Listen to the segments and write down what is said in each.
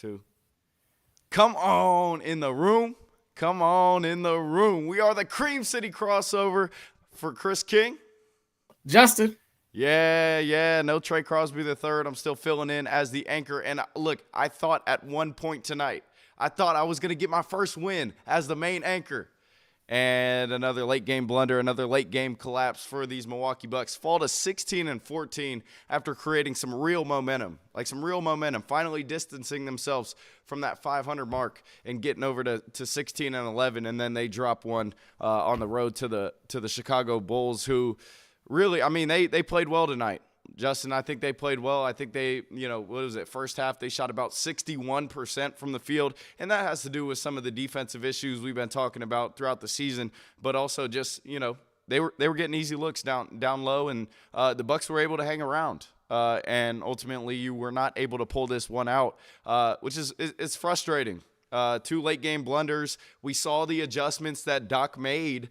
2. Come on in the room. Come on in the room. We are the Cream City crossover for Chris King. Justin. Yeah. No Trey Crosby III. I'm still filling in as the anchor. And look, I thought at one point tonight, I thought I was going to get my first win as the main anchor. And another late game blunder, another late game collapse for these Milwaukee Bucks. Fall to 16-14 after creating some real momentum, finally distancing themselves from that 500 mark and getting over to 16-11. And then they drop one on the road to the Chicago Bulls, who really, I mean, they played well tonight. Justin, I think they played well. I think they, what was it, first half, they shot about 61% from the field, and that has to do with some of the defensive issues we've been talking about throughout the season, but also just, they were getting easy looks down low, and the Bucks were able to hang around. And ultimately, you were not able to pull this one out, which is it's frustrating. 2 late game blunders. We saw the adjustments that Doc made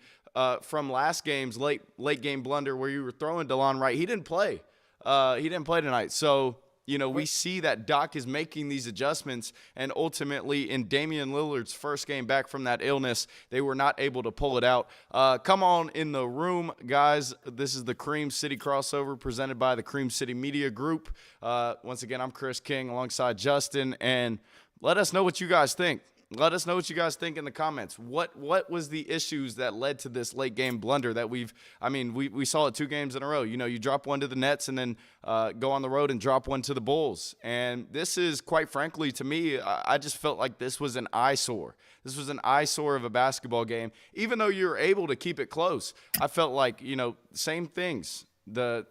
from last game's late game blunder where you were throwing DeLon Wright. He didn't play. He didn't play tonight. So, we see that Doc is making these adjustments, and ultimately in Damian Lillard's first game back from that illness, they were not able to pull it out. Come on in the room, guys. This is the Cream City crossover presented by the Cream City Media Group. Once again, I'm Chris King alongside Justin, and let us know what you guys think. Let us know what you guys think in the comments. What was the issues that led to this late game blunder that we saw it 2 games in a row. You drop one to the Nets and then go on the road and drop one to the Bulls. And this is, quite frankly, to me, I just felt like this was an eyesore. This was an eyesore of a basketball game. Even though you were able to keep it close, I felt like, same things. The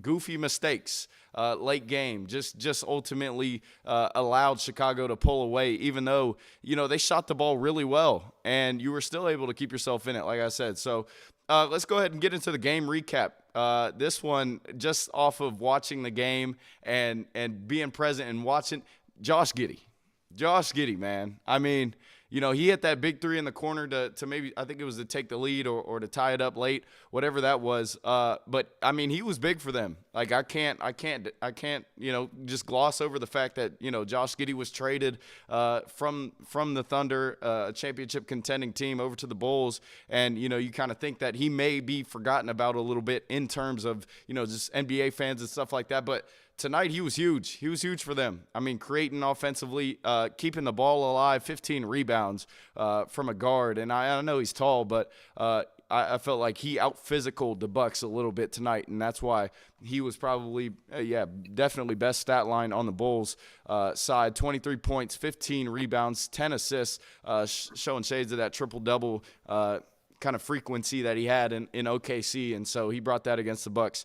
goofy mistakes, late game, just ultimately allowed Chicago to pull away, even though, they shot the ball really well, and you were still able to keep yourself in it, like I said. So let's go ahead and get into the game recap. This one, just off of watching the game and being present and watching Josh Giddey, man. I mean, he hit that big 3 in the corner to maybe, I think it was to take the lead or to tie it up late, whatever that was. But I mean, he was big for them. Like I can't, just gloss over the fact that, Josh Giddey was traded from the Thunder, a championship contending team, over to the Bulls. And, you kind of think that he may be forgotten about a little bit in terms of, just NBA fans and stuff like that. But tonight, he was huge. He was huge for them. I mean, creating offensively, keeping the ball alive, 15 rebounds from a guard. And I know he's tall, but I felt like he out-physicaled the Bucks a little bit tonight, and that's why he was probably, definitely best stat line on the Bulls side. 23 points, 15 rebounds, 10 assists, showing shades of that triple-double kind of frequency that he had in OKC, and so he brought that against the Bucks.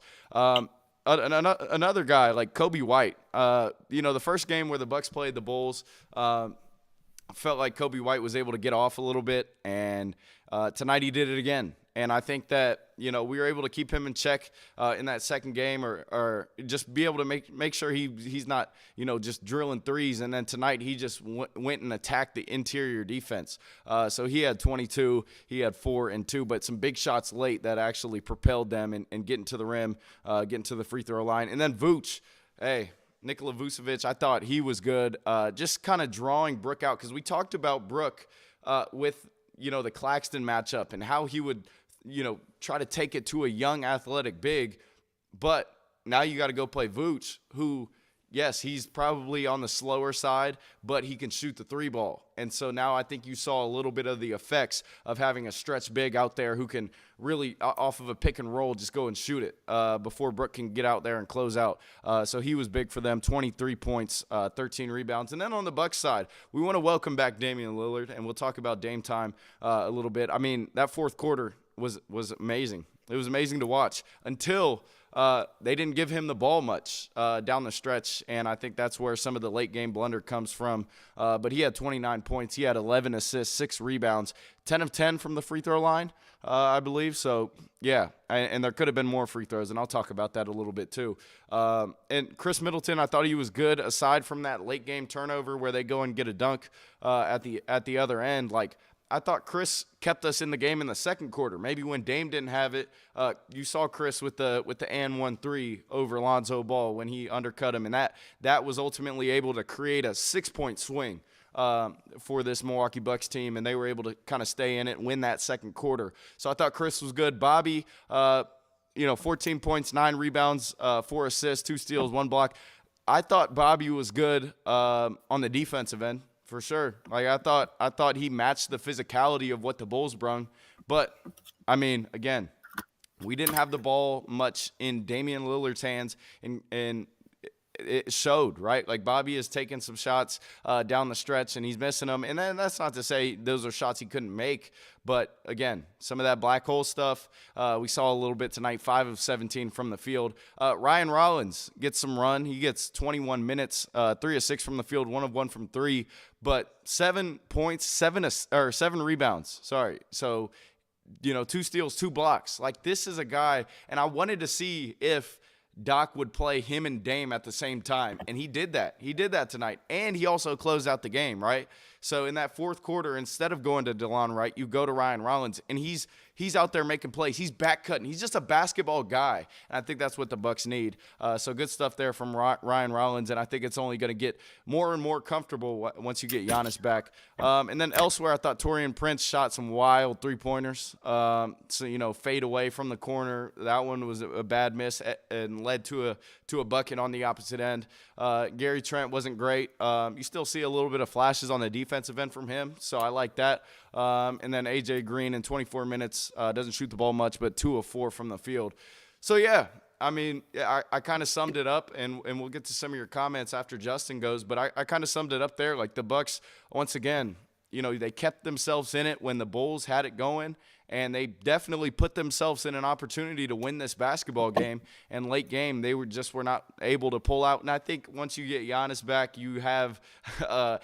Another guy like Kobe White, the first game where the Bucks played the Bulls, felt like Kobe White was able to get off a little bit, and tonight he did it again. And I think that, we were able to keep him in check in that second game, or just be able to make sure he's not, just drilling threes. And then tonight he just went and attacked the interior defense. So he had 22, he had 4 and 2, but some big shots late that actually propelled them and getting to the rim, getting to the free throw line. And then Vooch, Nikola Vucevic, I thought he was good. Just kind of drawing Brook out, because we talked about Brook with, the Claxton matchup and how he would, try to take it to a young athletic big. But now you got to go play Vooch, who, yes, he's probably on the slower side, but he can shoot the 3 ball. And so now I think you saw a little bit of the effects of having a stretch big out there who can really, off of a pick and roll, just go and shoot it before Brook can get out there and close out. So he was big for them, 23 points, 13 rebounds. And then on the Bucks side, we want to welcome back Damian Lillard, and we'll talk about Dame time a little bit. I mean, that fourth quarter was amazing. It was amazing to watch until they didn't give him the ball much down the stretch, and I think that's where some of the late-game blunder comes from. But he had 29 points. He had 11 assists, 6 rebounds, 10 of 10 from the free throw line, I believe. So, yeah, and there could have been more free throws, and I'll talk about that a little bit too. And Chris Middleton, I thought he was good, aside from that late-game turnover where they go and get a dunk at the other end. Like, I thought Chris kept us in the game in the second quarter. Maybe when Dame didn't have it, you saw Chris with the and 1-3 over Lonzo Ball when he undercut him, and that was ultimately able to create a 6-point swing for this Milwaukee Bucks team, and they were able to kind of stay in it and win that second quarter. So I thought Chris was good. Bobby, 14 points, 9 rebounds, 4 assists, 2 steals, 1 block. I thought Bobby was good on the defensive end. For sure. Like I thought he matched the physicality of what the Bulls brung. But I mean, again, we didn't have the ball much in Damian Lillard's hands, and it showed, right? Like Bobby is taking some shots down the stretch and he's missing them. And then that's not to say those are shots he couldn't make. But again, some of that black hole stuff we saw a little bit tonight, 5 of 17 from the field. Ryan Rollins gets some run. He gets 21 minutes, 3 of 6 from the field, 1 of 1 from 3, but 7 points, 7 rebounds. Sorry. So, 2 steals, 2 blocks. Like this is a guy, and I wanted to see if Doc would play him and Dame at the same time, and he did that. He did that tonight, and he also closed out the game, right? So in that fourth quarter, instead of going to DeLon Wright, you go to Ryan Rollins, and he's out there making plays. He's back cutting. He's just a basketball guy, and I think that's what the Bucks need. So good stuff there from Ryan Rollins, and I think it's only going to get more and more comfortable once you get Giannis back. And then elsewhere, I thought Taurean Prince shot some wild three-pointers. Fade away from the corner. That one was a bad miss and led to a bucket on the opposite end. Gary Trent wasn't great. You still see a little bit of flashes on the defensive end from him, so I like that. And then A.J. Green in 24 minutes doesn't shoot the ball much, but 2 of 4 from the field. So, yeah, I mean, I kind of summed it up, and we'll get to some of your comments after Justin goes, but I kind of summed it up there. Like the Bucks, once again, they kept themselves in it when the Bulls had it going, and they definitely put themselves in an opportunity to win this basketball game. And late game, they were not able to pull out. And I think once you get Giannis back, you have, a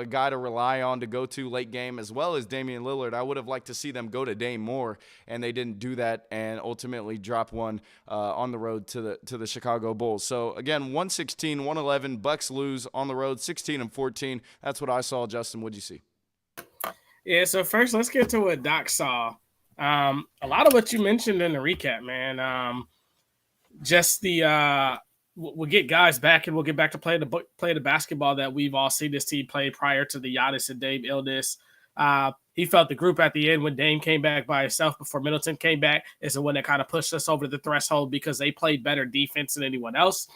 guy to rely on to go to late game, as well as Damian Lillard. I would have liked to see them go to Dame more, and they didn't do that, and ultimately drop one on the road to the Chicago Bulls. So again, 116-111, Bucks lose on the road, 16-14. That's what I saw. Justin, what'd you see? Yeah, so first let's get to what Doc saw. A lot of what you mentioned in the recap, man. Just we'll get guys back, and we'll get back to play the basketball that we've all seen this team play prior to the Giannis and Dame illness. He felt the group at the end when Dame came back by himself before Middleton came back is the one that kind of pushed us over the threshold because they played better defense than anyone else.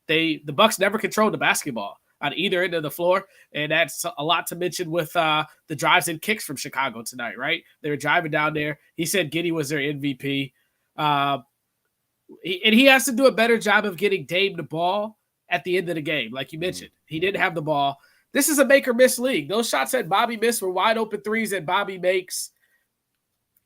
The Bucks never controlled the basketball on either end of the floor, and that's a lot to mention with the drives and kicks from Chicago tonight, right? They were driving down there. He said Giddey was their MVP. And he has to do a better job of getting Dame the ball at the end of the game, like you mentioned. He didn't have the ball. This is a make-or-miss league. Those shots that Bobby missed were wide-open threes that Bobby makes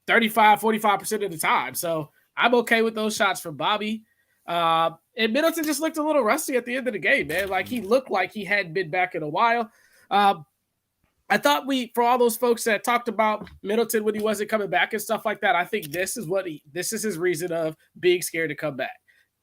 35, 45% of the time. So I'm okay with those shots from Bobby. And Middleton just looked a little rusty at the end of the game, man. Like he looked like he hadn't been back in a while. I thought for all those folks that talked about Middleton when he wasn't coming back and stuff like that, I think this is his reason of being scared to come back.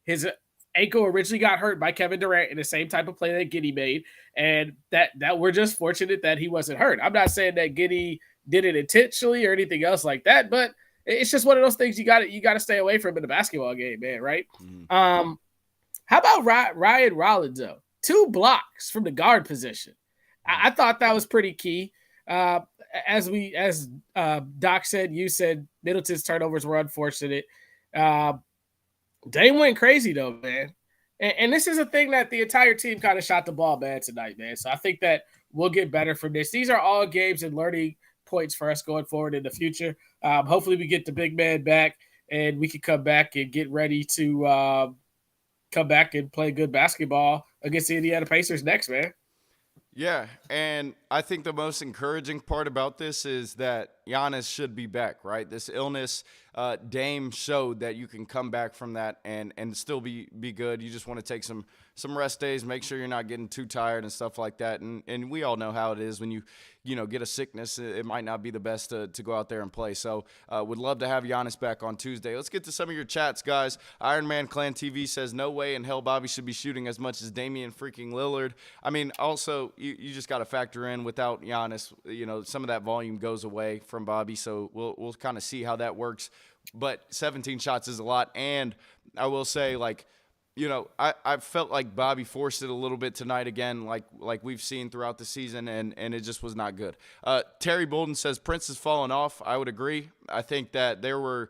His ankle originally got hurt by Kevin Durant in the same type of play that Giddey made, and that we're just fortunate that he wasn't hurt. I'm not saying that Giddey did it intentionally or anything else like that, but it's just one of those things you got to stay away from in a basketball game, man, right? Mm-hmm. How about Ryan Rollins, though? 2 blocks from the guard position. I thought that was pretty key. As Doc said, you said Middleton's turnovers were unfortunate. Dame went crazy, though, man. And this is a thing that the entire team kind of shot the ball bad tonight, man. So I think that we'll get better from this. These are all games and learning points for us going forward in the future. Hopefully we get the big man back and we can come back and get ready to come back and play good basketball against the Indiana Pacers next, man. Yeah, and I think the most encouraging part about this is that Giannis should be back, right? This illness, Dame showed that you can come back from that and still be good. You just want to take some rest days, make sure you're not getting too tired and stuff like that. And we all know how it is when you get a sickness. It might not be the best to go out there and play. So would love to have Giannis back on Tuesday. Let's get to some of your chats, guys. Iron Man Clan TV says, no way in hell Bobby should be shooting as much as Damian freaking Lillard. I mean, also, you just got to factor in without Giannis, some of that volume goes away from Bobby. So we'll kind of see how that works. But 17 shots is a lot. And I will say, I felt like Bobby forced it a little bit tonight again, like we've seen throughout the season, and it just was not good. Terry Bolden says Prince has fallen off. I would agree. I think that there were,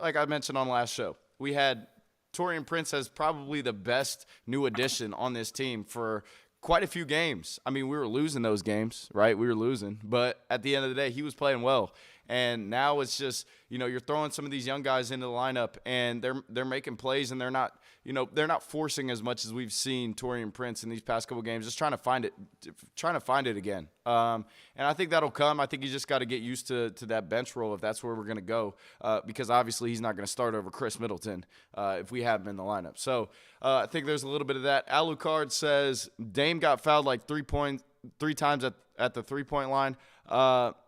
like I mentioned on last show, we had Taurean Prince as probably the best new addition on this team for quite a few games. I mean, we were losing those games, right? We were losing. But at the end of the day, he was playing well. And now it's just, you're throwing some of these young guys into the lineup, and they're making plays, and they're not forcing as much as we've seen Taurean Prince in these past couple games, just trying to find it again. And I think that'll come. I think you just got to get used to that bench role if that's where we're going to go, because obviously he's not going to start over Chris Middleton if we have him in the lineup. So I think there's a little bit of that. Alucard says Dame got fouled like 3 times at the 3-point line.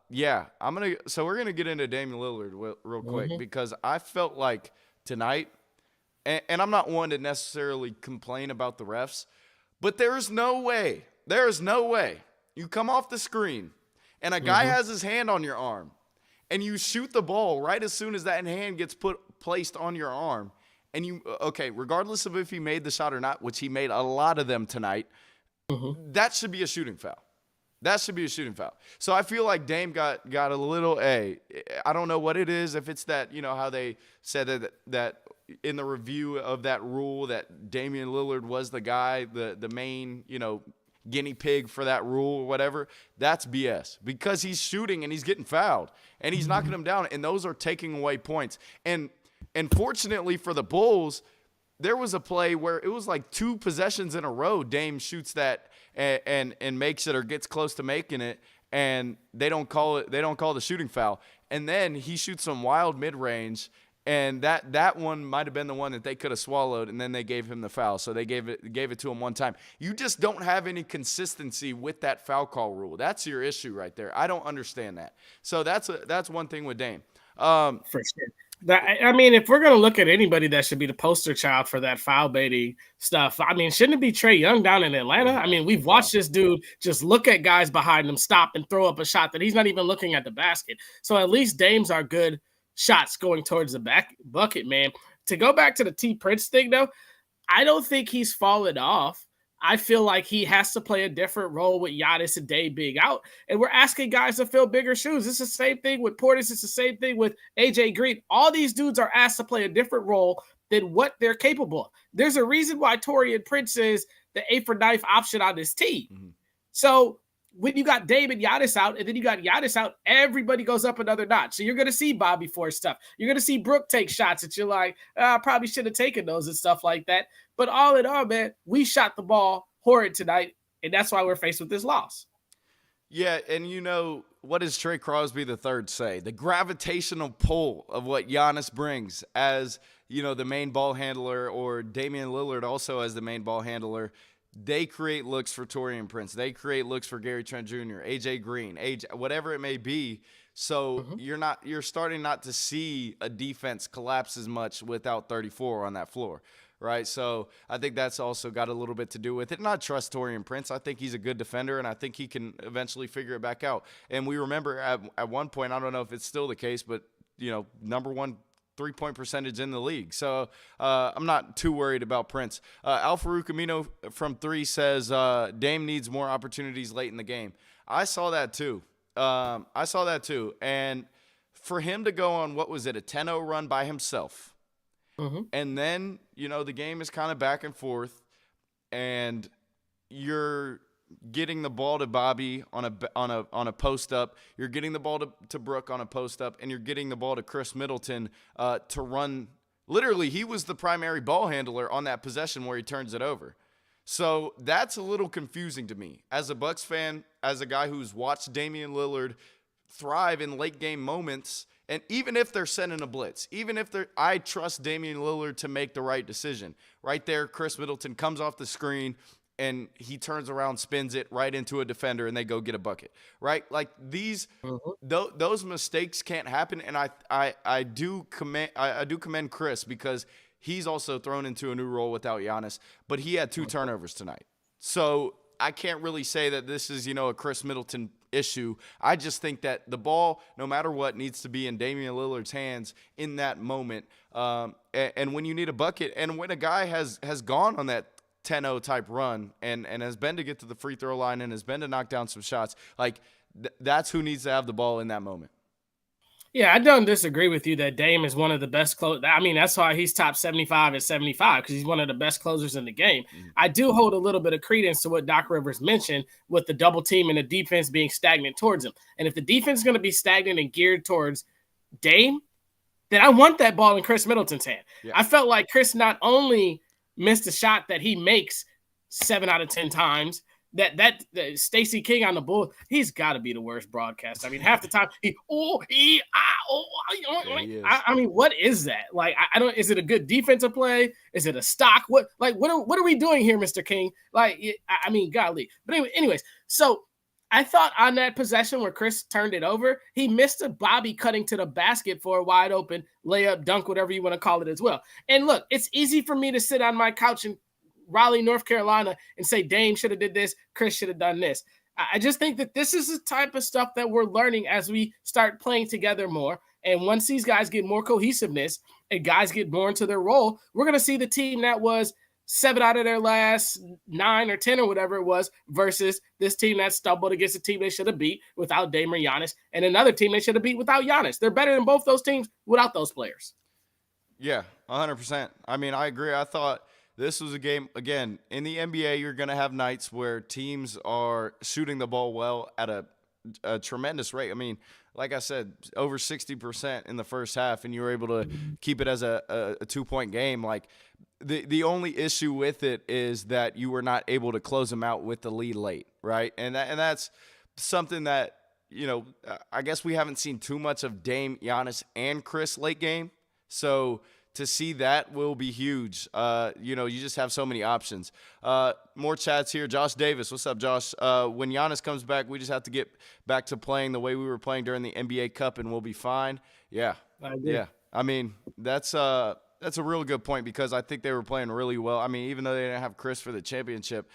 Yeah, we're gonna get into Damian Lillard real quick, because I felt like tonight, and I'm not one to necessarily complain about the refs, but there's no way you come off the screen and a guy has his hand on your arm and you shoot the ball right as soon as that hand gets placed on your arm, and regardless of if he made the shot or not, which he made a lot of them tonight, that should be a shooting foul. That should be a shooting foul. So I feel like Dame got a little I don't know what it is, if it's that, how they said that in the review of that rule that Damian Lillard was the guy, the main, guinea pig for that rule or whatever. That's BS, because he's shooting and he's getting fouled and he's knocking them down, and those are taking away points. And fortunately for the Bulls, there was a play where it was like 2 possessions in a row. Dame shoots that and makes it, or gets close to making it, and they don't call the shooting foul. And then he shoots some wild mid-range, and that one might have been the one that they could have swallowed, and then they gave him the foul. So they gave it to him one time. You just don't have any consistency with that foul call rule. That's your issue right there. I don't understand that. So that's one thing with Dame. For sure. I mean, if we're going to look at anybody that should be the poster child for that foul baiting stuff, I mean, shouldn't it be Trae Young down in Atlanta? I mean, we've watched this dude just look at guys behind him, stop, and throw up a shot that he's not even looking at the basket. So at least Dames are good shots going towards the back bucket, man. To go back to the T Prince thing, though, I don't think he's fallen off. I feel like he has to play a different role with Giannis and Dame being out. And we're asking guys to fill bigger shoes. It's the same thing with Portis. It's the same thing with AJ Green. All these dudes are asked to play a different role than what they're capable of. There's a reason why Taurean Prince is the 8th or 9th option on this team. So when you got Dame and Giannis out, and then you got Giannis out, everybody goes up another notch. So you're going to see Bobby force stuff. You're going to see Brook take shots that you're like, I probably should have taken those and stuff like that. But all in all, man, we shot the ball horrid tonight, and that's why we're faced with this loss. Yeah, and what does Trey Crosby III say? The gravitational pull of what Giannis brings as, the main ball handler, or Damian Lillard also as the main ball handler. They create looks for Taurean Prince. They create looks for Gary Trent Jr., AJ Green, whatever it may be. So you're starting not to see a defense collapse as much without 34 on that floor, right? So I think that's also got a little bit to do with it. And I trust Taurean Prince. I think he's a good defender, and I think he can eventually figure it back out. And we remember at one point, I don't know if it's still the case, but number 1 3-point percentage in the league. So I'm not too worried about Prince. Al Farouk Amino from 3 says Dame needs more opportunities late in the game. I saw that too. And for him to go on, what was it, a 10-0 run by himself, and then, the game is kind of back and forth, and you're getting the ball to Bobby on a post up. You're getting the ball to Brook on a post up, and you're getting the ball to Chris Middleton to run. Literally, he was the primary ball handler on that possession where he turns it over. So that's a little confusing to me as a Bucks fan, as a guy who's watched Damian Lillard thrive in late game moments And even if they're sending a blitz, I trust Damian Lillard to make the right decision. Right there, Chris Middleton comes off the screen and he turns around, spins it right into a defender, and they go get a bucket. Right? Like those mistakes can't happen. And I do commend Chris because he's also thrown into a new role without Giannis, but he had 2 turnovers tonight. So I can't really say that this is, a Chris Middleton issue. I just think that the ball, no matter what, needs to be in Damian Lillard's hands in that moment. And when you need a bucket, and when a guy has gone on that 10-0 type run and has been to get to the free throw line and has been to knock down some shots, like that's who needs to have the ball in that moment. Yeah, I don't disagree with you that Dame is one of the best closers. I mean, that's why he's top 75 at 75 because he's one of the best closers in the game. Mm-hmm. I do hold a little bit of credence to what Doc Rivers mentioned with the double team and the defense being stagnant towards him. And if the defense is going to be stagnant and geared towards Dame, then I want that ball in Chris Middleton's hand. Yeah. I felt like Chris not only missed a shot that he makes 7 out of 10 times, that Stacey King on the Bulls, he's got to be the worst broadcaster. I mean, half the time I mean, what is that? Like, I don't. Is it a good defensive play? Is it a stock? What are we doing here, Mr. King? Like, I mean, golly. But anyways, so I thought on that possession where Chris turned it over, he missed a Bobby cutting to the basket for a wide open layup, dunk, whatever you want to call it as well. And look, it's easy for me to sit on my couch in Raleigh, North Carolina, and say Dame should have did this, Chris should have done this. I just think that this is the type of stuff that we're learning as we start playing together more. And once these guys get more cohesiveness and guys get more into their role, we're going to see the team that was 7 out of their last 9 or 10 or whatever it was versus this team that stumbled against a team they should have beat without Dame or Giannis and another team they should have beat without Giannis. They're better than both those teams without those players. Yeah, 100%. I mean, I agree. I thought this was a game, again, in the NBA, you're going to have nights where teams are shooting the ball well at a tremendous rate. I mean, like I said, over 60% in the first half, and you were able to keep it as a 2-point game. Like, the only issue with it is that you were not able to close them out with the lead late, right? And that's something that, I guess we haven't seen too much of Dame, Giannis, and Chris late game. So to see that will be huge. You just have so many options. More chats here. Josh Davis, what's up, Josh? When Giannis comes back, we just have to get back to playing the way we were playing during the NBA Cup, and we'll be fine. Yeah, yeah. I mean, that's a real good point because I think they were playing really well. I mean, even though they didn't have Chris for the championship,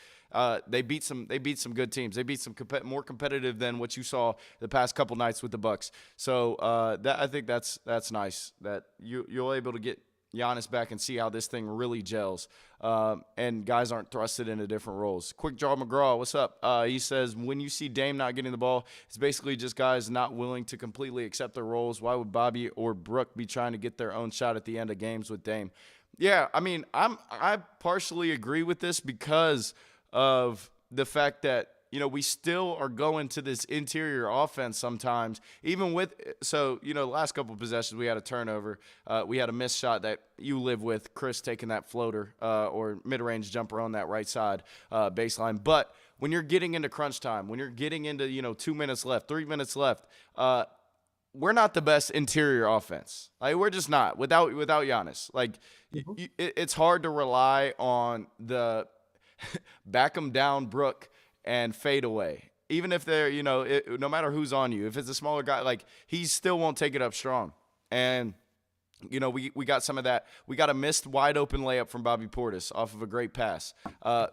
they beat some good teams. They beat some more competitive than what you saw the past couple nights with the Bucks. So I think that's nice that you're able to get Giannis back and see how this thing really gels. And guys aren't thrusted into different roles. Quick Draw McGraw, what's up? He says, when you see Dame not getting the ball, it's basically just guys not willing to completely accept their roles. Why would Bobby or Brooke be trying to get their own shot at the end of games with Dame? Yeah, I mean, I partially agree with this because of the fact that, we still are going to this interior offense sometimes, even with – so, the last couple of possessions we had a turnover. We had a missed shot that you live with, Chris taking that floater or mid-range jumper on that right side baseline. But when you're getting into crunch time, when you're getting into, 2 minutes left, 3 minutes left, we're not the best interior offense. Like, we're just not without Giannis. Like, it's hard to rely on the back 'em down Brooke and fade away. Even if they're, no matter who's on you, if it's a smaller guy, like, he still won't take it up strong. And, we got some of that. We got a missed wide open layup from Bobby Portis off of a great pass.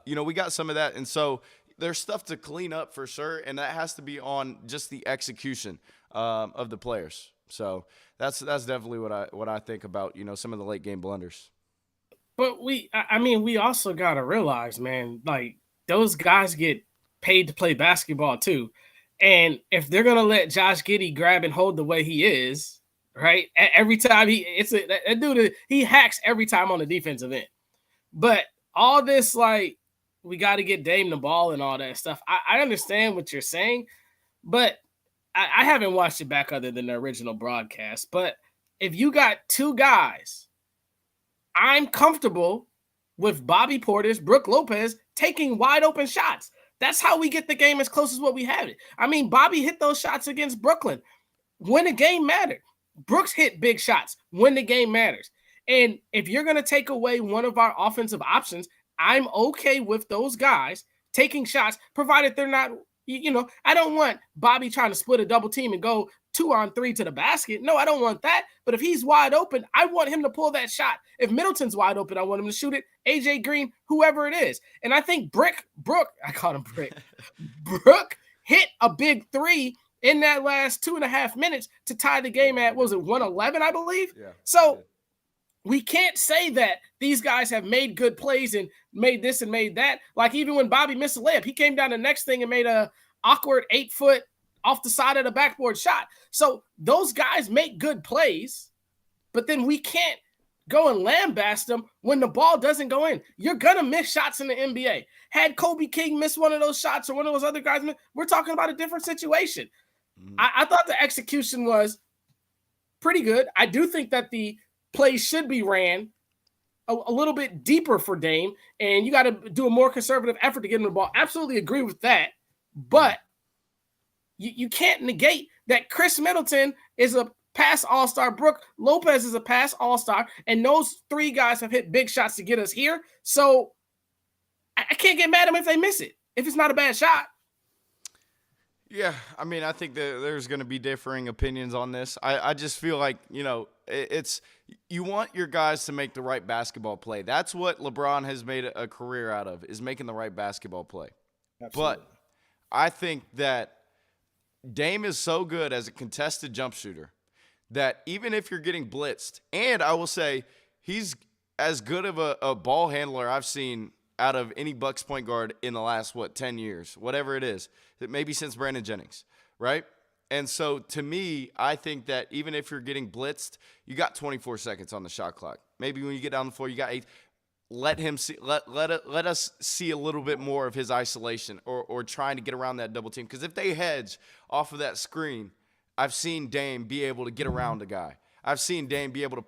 We got some of that. And so there's stuff to clean up for sure. And that has to be on just the execution of the players. So that's definitely what I think about, some of the late game blunders. But we also got to realize, man, like, those guys get paid to play basketball too. And if they're going to let Josh Giddey grab and hold the way he is, right? Every time that dude, he hacks every time on the defensive end. But all this, like, we got to get Dame the ball and all that stuff. I understand what you're saying, but I haven't watched it back other than the original broadcast. But if you got 2 guys, I'm comfortable with Bobby Portis, Brooke Lopez taking wide open shots. That's how we get the game as close as what we had it. I mean, Bobby hit those shots against Brooklyn when the game mattered. Brooks hit big shots when the game matters. And if you're going to take away one of our offensive options, I'm okay with those guys taking shots, provided they're not, I don't want Bobby trying to split a double team and go 2-on-3 to the basket. No, I don't want that. But if he's wide open, I want him to pull that shot. If Middleton's wide open, I want him to shoot it. AJ Green, whoever it is. And I think Brooke, I called him Brick. Brooke hit a big three in that last 2.5 minutes to tie the game at, what was it, 111, I believe? Yeah. So we can't say that these guys have made good plays and made this and made that. Like even when Bobby missed a layup, he came down the next thing and made a awkward 8-foot off the side of the backboard shot. So those guys make good plays, but then we can't go and lambast them when the ball doesn't go in. You're going to miss shots in the NBA. Had Kobe King missed one of those shots or one of those other guys, we're talking about a different situation. I thought the execution was pretty good. I do think that the plays should be ran a little bit deeper for Dame, and you got to do a more conservative effort to get him the ball. Absolutely agree with that. But you can't negate that Chris Middleton is a pass all-star. Brook Lopez is a pass all-star, and those three guys have hit big shots to get us here. So I can't get mad at them if they miss it, if it's not a bad shot. Yeah, I mean, I think that there's going to be differing opinions on this. I just feel like, it's you want your guys to make the right basketball play. That's what LeBron has made a career out of, is making the right basketball play. Absolutely. But I think that Dame is so good as a contested jump shooter that even if you're getting blitzed, and I will say he's as good of a ball handler I've seen out of any Bucks point guard in the last, 10 years, whatever it is, maybe since Brandon Jennings, right? And so to me, I think that even if you're getting blitzed, you got 24 seconds on the shot clock. Maybe when you get down the floor, you got 8. Let him see. Let us see a little bit more of his isolation or trying to get around that double team. Because if they hedge off of that screen, I've seen Dame be able to get around a guy. I've seen Dame be able to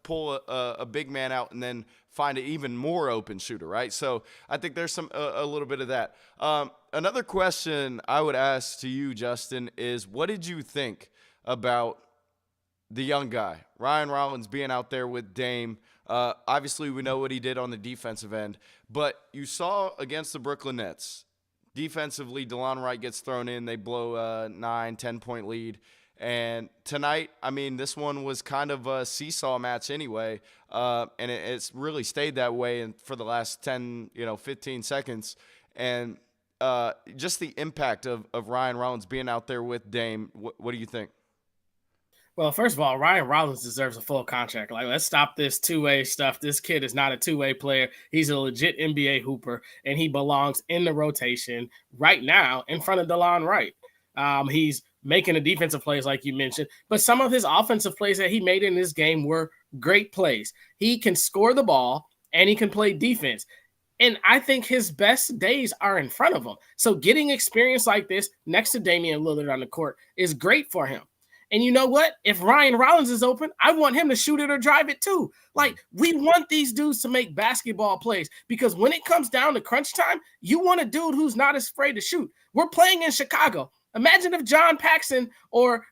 pull a big man out and then find an even more open shooter, right? So I think there's a little bit of that. Another question I would ask to you, Justin, is what did you think about the young guy, Ryan Rollins, being out there with Dame? Obviously, we know what he did on the defensive end, but you saw against the Brooklyn Nets, defensively, DeLon Wright gets thrown in. They blow a 9-10-point lead. And tonight, I mean, this one was kind of a seesaw match anyway, and it's really stayed that way for the last 10, 15 seconds. And just the impact of Ryan Rollins being out there with Dame, what do you think? Well, first of all, Ryan Rollins deserves a full contract. Like, let's stop this two-way stuff. This kid is not a two-way player. He's a legit NBA hooper, and he belongs in the rotation right now in front of DeLon Wright. He's making the defensive plays like you mentioned, but some of his offensive plays that he made in this game were great plays. He can score the ball, and he can play defense. And I think his best days are in front of him. So getting experience like this next to Damian Lillard on the court is great for him. And you know what? If Ryan Rollins is open, I want him to shoot it or drive it too. Like, we want these dudes to make basketball plays, because when it comes down to crunch time, you want a dude who's not afraid to shoot. We're playing in Chicago. Imagine if John Paxson or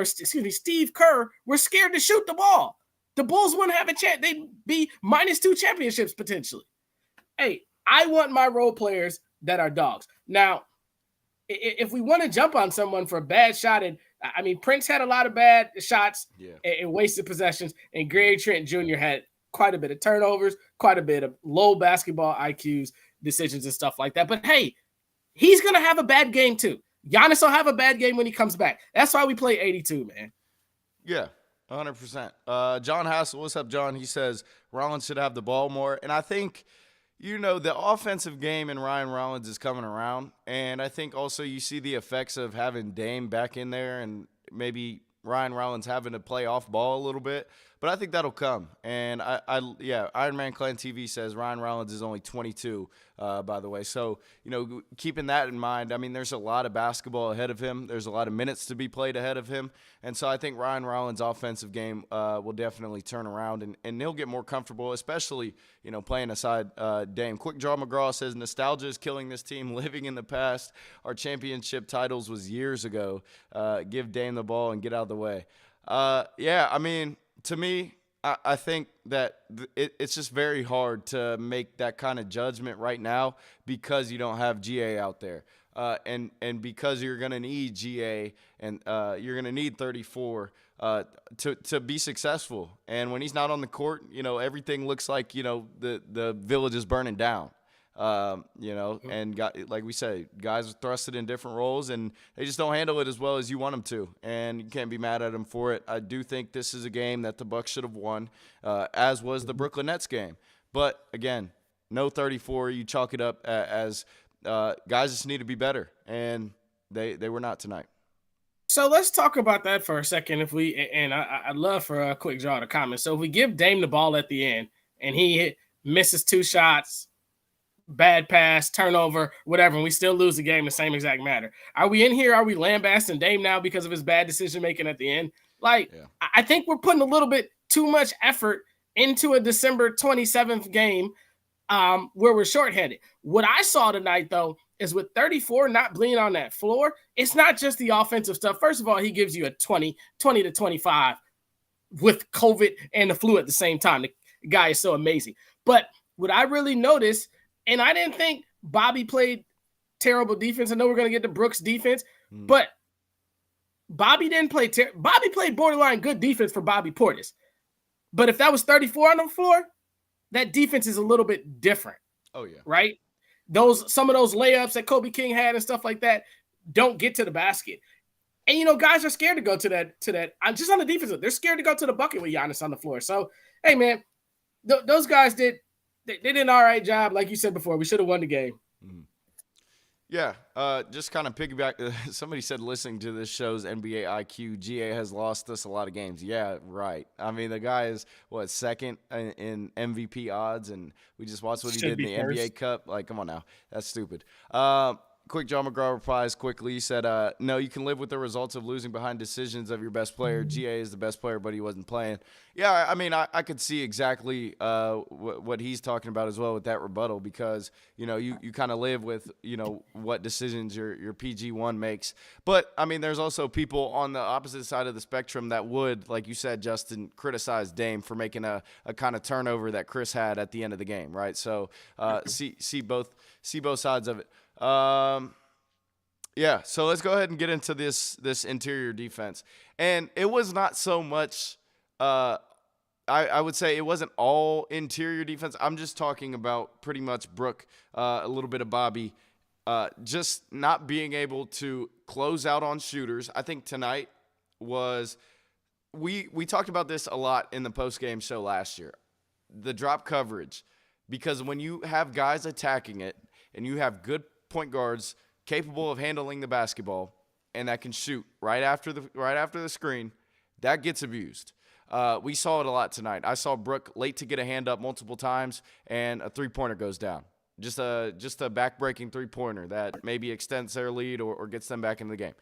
Steve Kerr were scared to shoot the ball. The Bulls wouldn't have a chance. They'd be -2 championships potentially. Hey, I want my role players that are dogs. Now, if we want to jump on someone for a bad shot, and I mean, Prince had a lot of bad shots and wasted possessions, and Gary Trent Jr. had quite a bit of turnovers, quite a bit of low basketball IQs, decisions and stuff like that. But hey, he's going to have a bad game too. Giannis will have a bad game when he comes back. That's why we play 82, man. Yeah, 100%. John Hassel, what's up, John? He says Rollins should have the ball more. And I think, the offensive game in Ryan Rollins is coming around. And I think also you see the effects of having Dame back in there and maybe Ryan Rollins having to play off ball a little bit. But I think that'll come. And Iron Man Clan TV says Ryan Rollins is only 22, by the way. So, keeping that in mind, I mean, there's a lot of basketball ahead of him. There's a lot of minutes to be played ahead of him. And so I think Ryan Rollins' offensive game will definitely turn around, and he'll get more comfortable, especially, playing aside Dame. Quick Draw McGraw says, nostalgia is killing this team, living in the past. Our championship titles was years ago. Give Dame the ball and get out of the way. Yeah, I mean, to me, I think that it's just very hard to make that kind of judgment right now because you don't have GA out there. And because you're going to need GA and you're going to need 34 to be successful. And when he's not on the court, everything looks like, the village is burning down. And like we say, guys are thrusted in different roles, and they just don't handle it as well as you want them to, and you can't be mad at them for it. I do think this is a game that the Bucks should have won, as was the Brooklyn Nets game. But again, no 34. You chalk it up as guys just need to be better, and they were not tonight. So let's talk about that for a second. I'd love for a quick draw to comment. So if we give Dame the ball at the end, and he misses 2 shots, bad pass, turnover, whatever, and we still lose the game, the same exact matter. Are we in here? Are we lambasting Dame now because of his bad decision making at the end? I think we're putting a little bit too much effort into a December 27th game where we're shorthanded. What I saw tonight, though, is with 34 not bleeding on that floor, it's not just the offensive stuff. First of all, he gives you a 20 to 25 with COVID and the flu at the same time. The guy is so amazing. But what I really noticed, and I didn't think Bobby played terrible defense. I know we're going to get to Brooks' defense, but Bobby didn't play Bobby played borderline good defense for Bobby Portis. But if that was 34 on the floor, that defense is a little bit different. Oh, yeah. Right? Some of those layups that Kobe King had and stuff like that don't get to the basket. And, guys are scared to go to that. I'm just on the defensive. They're scared to go to the bucket with Giannis on the floor. So, hey, man, those guys did an all right job. Like you said before, we should have won the game. Mm-hmm. Yeah, just kind of piggyback. Somebody said listening to this show's NBA IQ, GA has lost us a lot of games. Yeah, right. I mean, the guy is, second in MVP odds, and we just watched what he did in the NBA Cup. Like, come on now. That's stupid. Quick John McGraw replies quickly. He said, no, you can live with the results of losing behind decisions of your best player. GA is the best player, but he wasn't playing. Yeah, I mean, I could see exactly what he's talking about as well with that rebuttal because, you kind of live with, what decisions your PG1 makes. But, I mean, there's also people on the opposite side of the spectrum that would, like you said, Justin, criticize Dame for making a kind of turnover that Chris had at the end of the game, right? So see both sides of it. Yeah, so let's go ahead and get into this interior defense. And it was not so much I would say it wasn't all interior defense. I'm just talking about pretty much Brooke, a little bit of Bobby, just not being able to close out on shooters. I think tonight was we talked about this a lot in the postgame show last year. The drop coverage, because when you have guys attacking it and you have good point guards capable of handling the basketball and that can shoot right after the screen, that gets abused. We saw it a lot tonight. I saw Brooke late to get a hand up multiple times, and a three-pointer goes down. Just a back-breaking three-pointer that maybe extends their lead or gets them back into the game.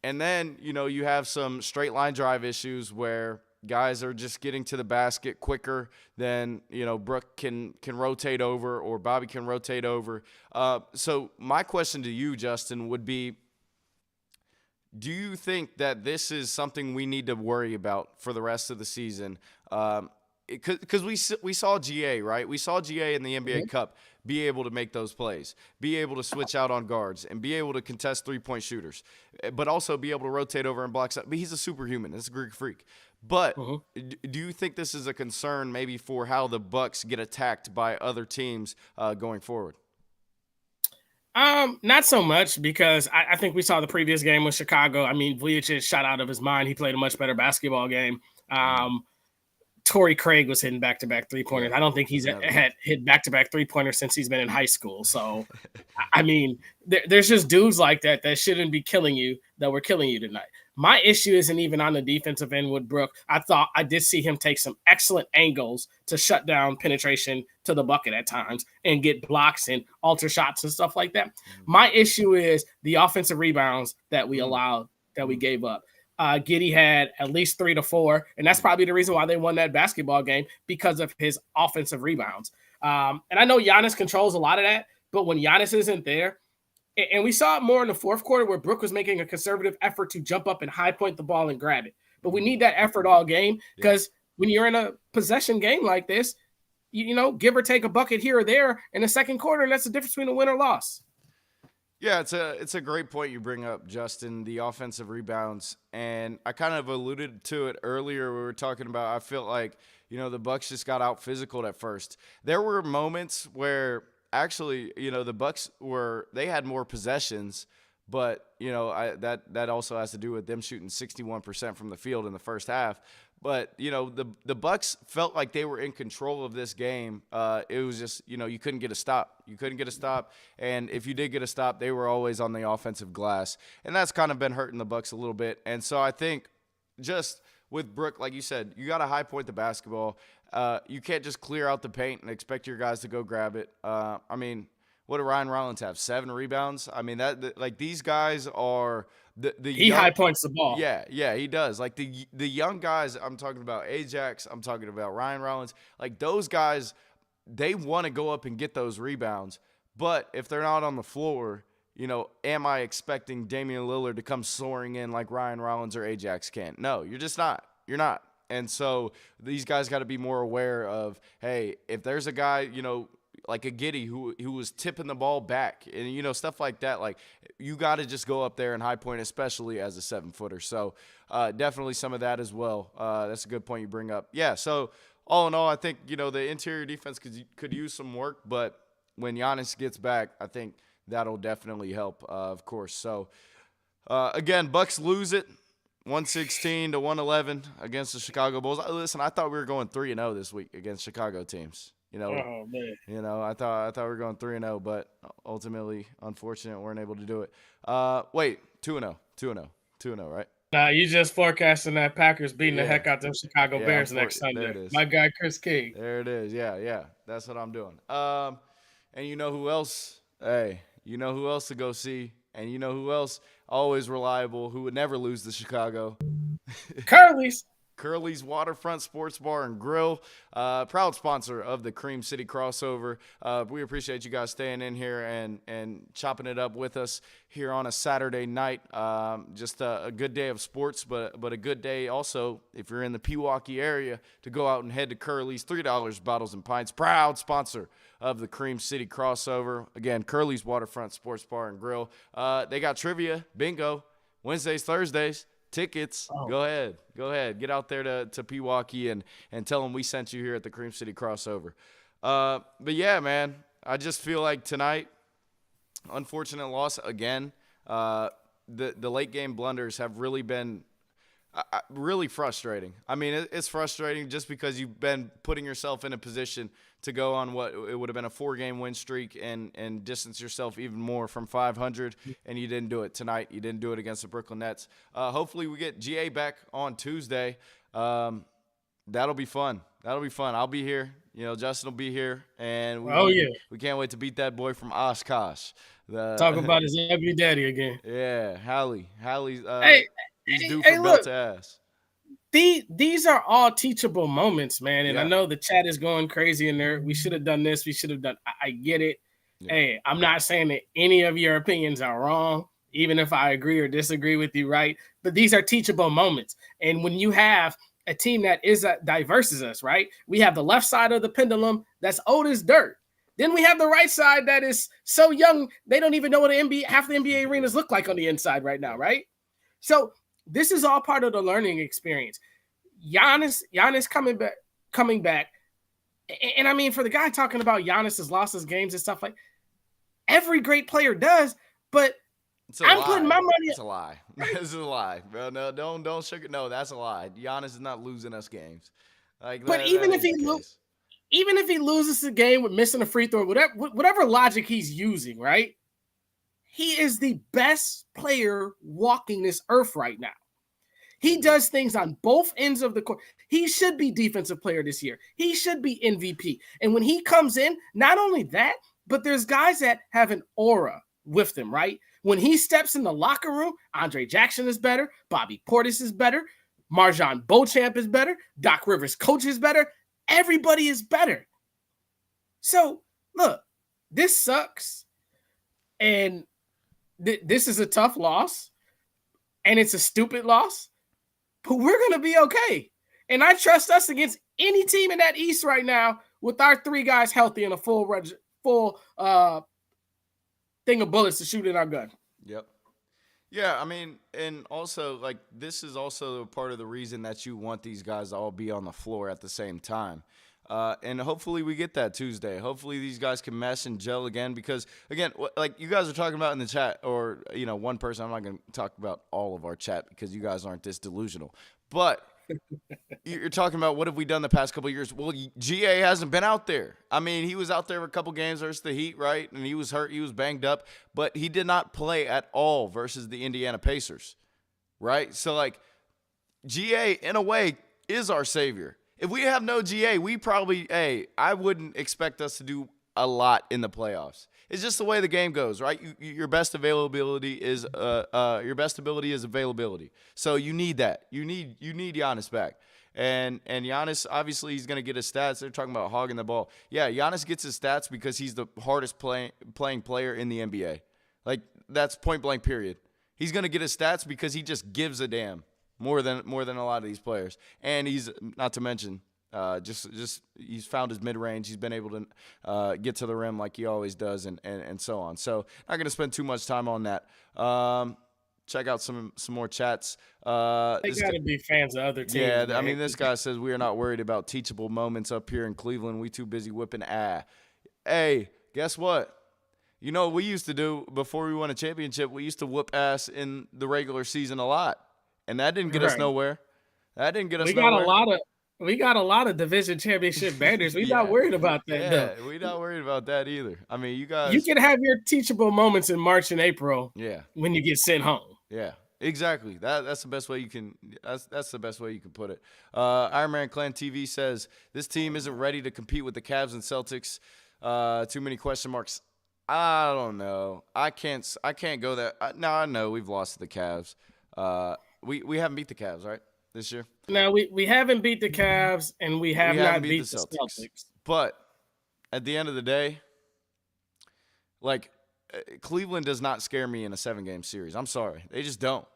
And then, you have some straight-line drive issues where guys are just getting to the basket quicker than, Brooke can rotate over or Bobby can rotate over. So my question to you, Justin, would be, do you think that this is something we need to worry about for the rest of the season? Because we saw GA, right? We saw GA in the NBA Cup be able to make those plays, be able to switch out on guards, and be able to contest three-point shooters, but also be able to rotate over and block. But he's a superhuman. He's a Greek freak. But do you think this is a concern maybe for how the Bucks get attacked by other teams going forward? Not so much, because I think we saw the previous game with Chicago. I mean, Vujicic shot out of his mind. He played a much better basketball game. Torrey Craig was hitting back-to-back three-pointers. I don't think he's had hit back-to-back three-pointers since he's been in high school. So, I mean, there's just dudes like that shouldn't be killing you that were killing you tonight. My issue isn't even on the defensive end with Brooke. I did see him take some excellent angles to shut down penetration to the bucket at times and get blocks and alter shots and stuff like that. My issue is the offensive rebounds that we allowed, that we gave up. Giddey had at least 3 to 4, and that's probably the reason why they won that basketball game, because of his offensive rebounds. And I know Giannis controls a lot of that, but when Giannis isn't there, and we saw it more in the fourth quarter where Brooke was making a conservative effort to jump up and high point the ball and grab it. but we need that effort all game because when you're in a possession game like this, give or take a bucket here or there in the second quarter, and that's the difference between a win or loss. Yeah, it's a great point you bring up, Justin, the offensive rebounds. And I kind of alluded to it earlier. We were talking about, I felt like, the Bucks just got out physical at first. There were moments where actually, the Bucks they had more possessions, but, that also has to do with them shooting 61% from the field in the first half. But, the Bucks felt like they were in control of this game. It was just, you couldn't get a stop. You couldn't get a stop. And if you did get a stop, they were always on the offensive glass. And that's kind of been hurting the Bucks a little bit. And so I think just with Brook, like you said, you got to high point the basketball. You can't just clear out the paint and expect your guys to go grab it. What did Ryan Rollins have? 7 rebounds? These guys are – he high points the ball. Yeah, he does. Like the young guys, I'm talking about Ajax, I'm talking about Ryan Rollins. Like those guys, they want to go up and get those rebounds. But if they're not on the floor, am I expecting Damian Lillard to come soaring in like Ryan Rollins or Ajax can? No, you're just not. You're not. And so these guys got to be more aware of, hey, if there's a guy, like a Giddey who was tipping the ball back and, stuff like that. Like, you got to just go up there and high point, especially as a 7-footer. So definitely some of that as well. That's a good point you bring up. Yeah, so all in all, I think, the interior defense could use some work. But when Giannis gets back, I think that'll definitely help, of course. So, again, Bucks lose it 116-111 against the Chicago Bulls. Listen, I thought we were going 3-0 this week against Chicago teams. Oh, man. I thought we were going 3-0, but ultimately, unfortunate, weren't able to do it. Wait, 2-0, right? Nah, you just forecasting that Packers beating the heck out them Chicago Bears next Sunday. There it is. My guy Chris King. There it is. Yeah. That's what I'm doing. And you know who else? Hey, you know who else to go see? And you know who else? Always reliable, who would never lose to Chicago? Curly's Waterfront Sports Bar and Grill, proud sponsor of the Cream City Crossover. We appreciate you guys staying in here and chopping it up with us here on a Saturday night. Just a good day of sports, but a good day also, if you're in the Pewaukee area, to go out and head to Curly's, $3 bottles and pints, proud sponsor of the Cream City Crossover. Again, Curly's Waterfront Sports Bar and Grill. They got trivia, bingo, Wednesdays, Thursdays. Tickets, Go ahead. Get out there to Pewaukee and tell them we sent you here at the Cream City Crossover. But yeah, man, I just feel like tonight, unfortunate loss again. The late game blunders have really been really frustrating. I mean, it's frustrating just because you've been putting yourself in a position to go on what it would have been a 4-game win streak and distance yourself even more from 500, and you didn't do it tonight. You didn't do it against the Brooklyn Nets. Hopefully we get GA back on Tuesday. That'll be fun. I'll be here. Justin will be here, and we can't wait to beat that boy from Oshkosh. Talk about his ugly daddy again. Yeah, Hallie. He's due for belt to ass. These are all teachable moments, man. And I know the chat is going crazy in there. We should have done this. We should have done. I get it. Yeah. Hey, I'm not saying that any of your opinions are wrong, even if I agree or disagree with you, right? But these are teachable moments. And when you have a team that is diverse as us, right? We have the left side of the pendulum that's old as dirt. Then we have the right side that is so young they don't even know what half the NBA arenas look like on the inside right now, right? So this is all part of the learning experience. Giannis coming back. And I mean, for the guy talking about Giannis has lost his games and stuff, like every great player does, but I'm putting my money. It's a lie. This is a lie, bro. No, don't sugar. No, that's a lie. Giannis is not losing us games. But even if he loses the game with missing a free throw, whatever logic he's using, right? He is the best player walking this earth right now. He does things on both ends of the court. He should be defensive player this year. He should be MVP. And when he comes in, not only that, but there's guys that have an aura with them, right? When he steps in the locker room, Andre Jackson is better. Bobby Portis is better. Marjon Beauchamp is better. Doc Rivers' coach is better. Everybody is better. So, look, this sucks. And this is a tough loss, and it's a stupid loss, but we're going to be okay. And I trust us against any team in that East right now with our 3 guys healthy and a full thing of bullets to shoot in our gun. Yep. Yeah, I mean, and also, like, this is also part of the reason that you want these guys to all be on the floor at the same time. And hopefully we get that Tuesday. Hopefully these guys can mesh and gel again because, again, like you guys are talking about in the chat or, one person, I'm not going to talk about all of our chat because you guys aren't this delusional. But you're talking about what have we done the past couple of years? Well, GA hasn't been out there. I mean, he was out there for a couple games versus the Heat, right? And he was hurt. He was banged up. But he did not play at all versus the Indiana Pacers, right? So, like, GA, in a way, is our savior. If we have no GA, we probably, I wouldn't expect us to do a lot in the playoffs. It's just the way the game goes, right? Your best availability is your best ability is availability. So you need that. You need Giannis back. And Giannis, obviously, he's going to get his stats. They're talking about hogging the ball. Yeah, Giannis gets his stats because he's the hardest playing player in the NBA. Like, that's point blank, period. He's going to get his stats because he just gives a damn more than a lot of these players. And he's, not to mention, just he's found his mid-range. He's been able to get to the rim like he always does and so on. So not going to spend too much time on that. Check out some more chats. They got to be fans of other teams. Yeah, man. I mean, this guy says we are not worried about teachable moments up here in Cleveland. We too busy whipping ass. Hey, guess what? You know what we used to do before we won a championship? We used to whoop ass in the regular season a lot. And that didn't get us nowhere. That didn't get us nowhere. We got a lot of division championship banners. We're not worried about that. We're not worried about that either. I mean, you guys. You can have your teachable moments in March and April. Yeah. When you get sent home. Yeah, exactly. That's the best way you can. That's the best way you can put it. Iron Man Clan TV says this team isn't ready to compete with the Cavs and Celtics. Too many question marks. I don't know. I can't go there. Now I know we've lost to the Cavs. We haven't beat the Cavs, right, this year? No, we haven't beat the Cavs, and we have not beat the Celtics. But at the end of the day, like, Cleveland does not scare me in a 7-game series. I'm sorry. They just don't.